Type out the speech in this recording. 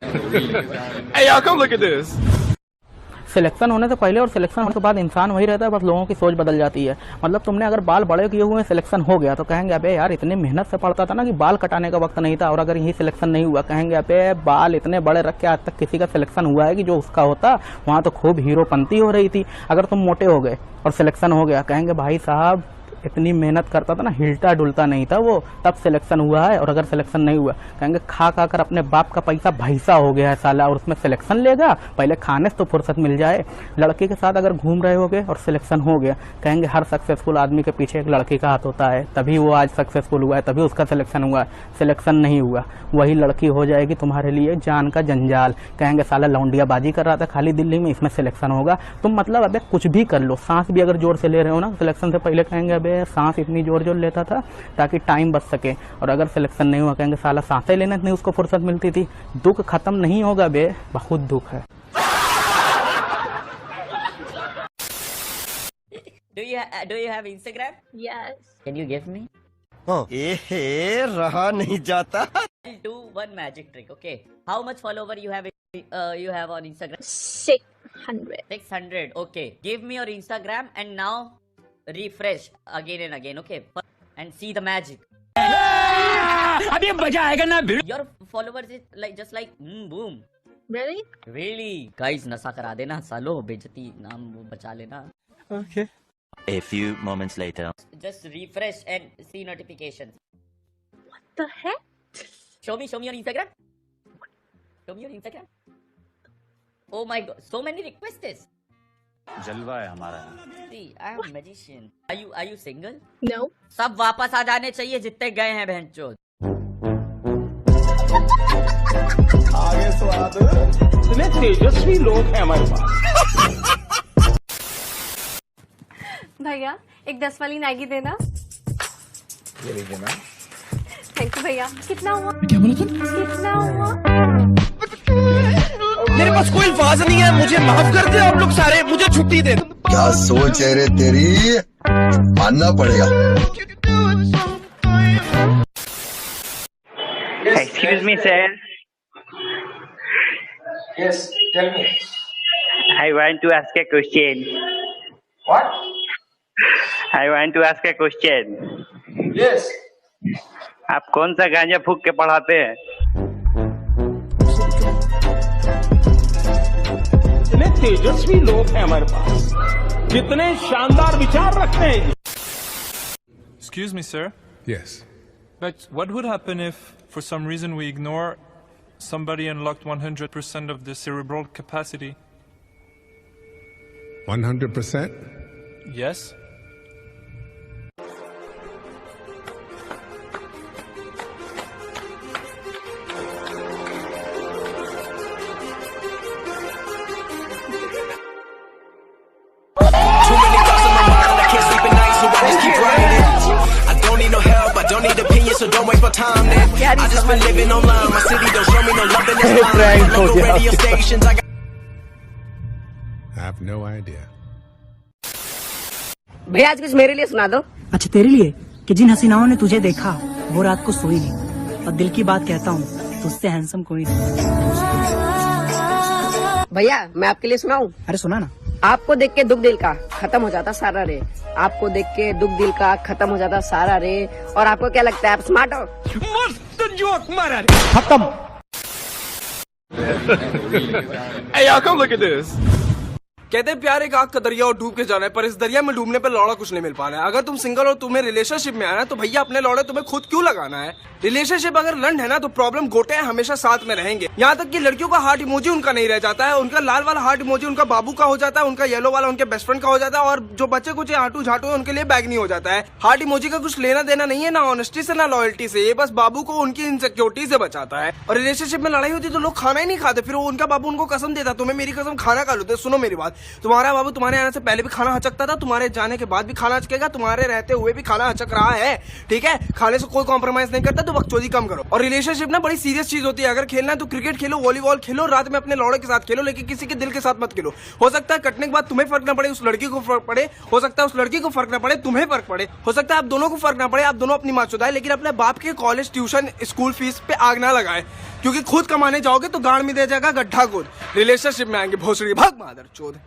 Hey y'all, come look at this. Selection होने से पहले और सिलेक्शन होने के बाद इंसान वही रहता है, बस लोगों की सोच बदल जाती है। मतलब तुमने अगर बाल बड़े किए हुए सिलेक्शन हो गया तो कहेंगे अबे यार इतनी मेहनत से पढ़ता था ना कि बाल कटाने का वक्त नहीं था, और अगर यही सिलेक्शन नहीं हुआ कहेंगे अबे बाल इतने बड़े रख के आज तक किसी का सिलेक्शन हुआ है कि जो उसका होता वहाँ तो खूब हीरोपंती हो रही थी। अगर तुम मोटे हो गए और सिलेक्शन हो गया कहेंगे भाई साहब इतनी मेहनत करता था ना, हिलता डुलता नहीं था वो, तब सिलेक्शन हुआ है। और अगर सिलेक्शन नहीं हुआ कहेंगे खा खा कर अपने बाप का पैसा भैसा हो गया है साला, और उसमें सिलेक्शन लेगा, पहले खाने से तो फुर्सत मिल जाए। लड़की के साथ अगर घूम रहे होगे और सिलेक्शन हो गया कहेंगे हर सक्सेसफुल आदमी के पीछे एक लड़की का हाथ होता है, तभी वो आज सक्सेसफुल हुआ है, तभी उसका सिलेक्शन हुआ है। सिलेक्शन नहीं हुआ वही लड़की हो जाएगी तुम्हारे लिए जान का जंजाल। कहेंगे साला लौंडियाबाजी कर रहा था खाली दिल्ली में, इसमें सिलेक्शन होगा। तुम मतलब अबे कुछ भी कर लो, सांस भी अगर जोर से ले रहे हो ना सिलेक्शन से पहले कहेंगे अबे सांस इतनी जोर जोर लेता था ताकि टाइम बच सके, और अगर सिलेक्शन नहीं हुआ कहेंगे साला सांसें लेने नहीं उसको फुर्सत मिलती थी। दुख खत्म नहीं होगा बे, बहुत दुख है। Do you have Instagram? Yes. Can you give me? रहा नहीं जाता। I'll do one magic trick. Okay. How much follower you have on Instagram? 600. 600. Okay. Give me your Instagram and now refresh again and again. Okay. And see the magic. अभी मजा आएगा ना। Your followers is like just like boom. Really? Really? Guys नशा करा देना सालो, बेइज्जती नाम वो बचा लेना। Okay. A few moments later. Just refresh and see notifications. What the heck? Show me your Instagram. Show me your Instagram. Oh my god, so many requests. जलवा है हमारा। See, I am a magician. Are you single? No. सब वापस आ जाने चाहिए जितने गए हैं बहनचोद। आगे स्वाद इतने तेजस्वी लोग हैं हमारे पास। भैया एक 10 वाली मैगी देना। ये लीजिए मैम। थैंक यू भैया। कितना हुआ? क्या बोला तुम? कितना हुआ? मेरे पास कोई अल्फाज नहीं है, मुझे माफ कर दे आप लोग सारे, मुझे छुट्टी दे। क्या सोच है रे तेरी, मानना पड़ेगा। Excuse me, sir. Yes, tell me. I want to ask a question. What? I want to ask a question. Yes. आप कौन सा गांजा फूक के पढ़ाते हैं? इतने तेजस्वी लोग हैं हमारे पास, कितने शानदार विचार रखते हैं। Excuse me, sir. Yes. But what would happen if, for some reason, we ignore somebody unlocked 100% of the cerebral capacity? 100%? Yes. So don't waste my time then. I just been living online. My city don't show me no love in this line. Local radio stations. I have no idea. भैया आज कुछ मेरे लिए सुना दो। अच्छा तेरे लिए? कि जिन हसीनाओं ने तुझे देखा वो रात को सोई नहीं, और दिल की बात कहता हूँ तुझसे हैंडसम कोई नहीं। भैया मैं आपके लिए सुनाऊं? अरे सुना ना। आपको देख के दुख दिल का खत्म हो जाता सारा रे, आपको देख के दुख दिल का खत्म हो जाता सारा रे, और आपको क्या लगता है आप स्मार्ट हो? मस्त जोक मारा। खत्म। Hey y'all, come look at this. कहते हैं प्यार एक आग का दरिया और डूब के जाना है, पर इस दरिया में डूबने पर लौड़ा कुछ नहीं मिल पाना है। अगर तुम सिंगल हो, तुम्हें रिलेशनशिप में आना है, तो भैया अपने लौड़े तुम्हें खुद क्यों लगाना है? रिलेशनशिप अगर लंड है ना तो प्रॉब्लम गोटे हैं हमेशा साथ में रहेंगे। यहाँ तक कि लड़कियों का हार्ट इमोजी उनका नहीं रह जाता है, उनका लाल वाला हार्ट इमोजी उनका बाबू का हो जाता है, उनका येलो वाला उनके बेस्ट फ्रेंड का हो जाता है, और जो बच्चे कुछ आटू झाटू है उनके लिए बैगनी हो जाता है। हार्ट इमोजी का कुछ लेना देना नहीं है, ना ऑनेस्टी से ना लॉयल्टी से, ये बस बाबू को उनकी इनसिक्योरिटी से बचाता है। और रिलेशनशिप में लड़ाई होती तो लोग खाना ही नहीं खाते, फिर उनका बाबू उनको कसम देता तुम्हें मेरी कसम खाना खा लो। सुनो मेरी बात, तुम्हारा बाबू तुम्हारे आने से पहले भी खाना हचकता था, तुम्हारे जाने के बाद भी खाना हचकेगा, तुम्हारे रहते हुए भी खाना हचक रहा है, ठीक है? खाने से कोई कॉम्प्रोमाइज नहीं करता, तो बकचोदी कम करो। और रिलेशनशिप ना बड़ी सीरियस चीज होती है। अगर खेलना है तो क्रिकेट खेलो, वॉलीबॉल खेलो, रात में अपने लौड़े के साथ खेलो, लेकिन किसी के दिल के साथ मत खेलो। हो सकता है कटने के बाद तुम्हें फर्क ना पड़े, उस लड़की को फर्क पड़े, हो सकता है उस लड़की को फर्क ना पड़े, तुम्हें फर्क पड़े, हो सकता है आप दोनों को फर्क ना पड़े, आप दोनों अपनी माँ चुदाए, लेकिन अपने बाप के कॉलेज ट्यूशन स्कूल फीस पे आग ना लगाए। क्योंकि खुद कमाने जाओगे तो गाड़ में दे जाएगा गड्ढा खुद, रिलेशनशिप में आएंगे भोसड़ी, भाग मादर चोद।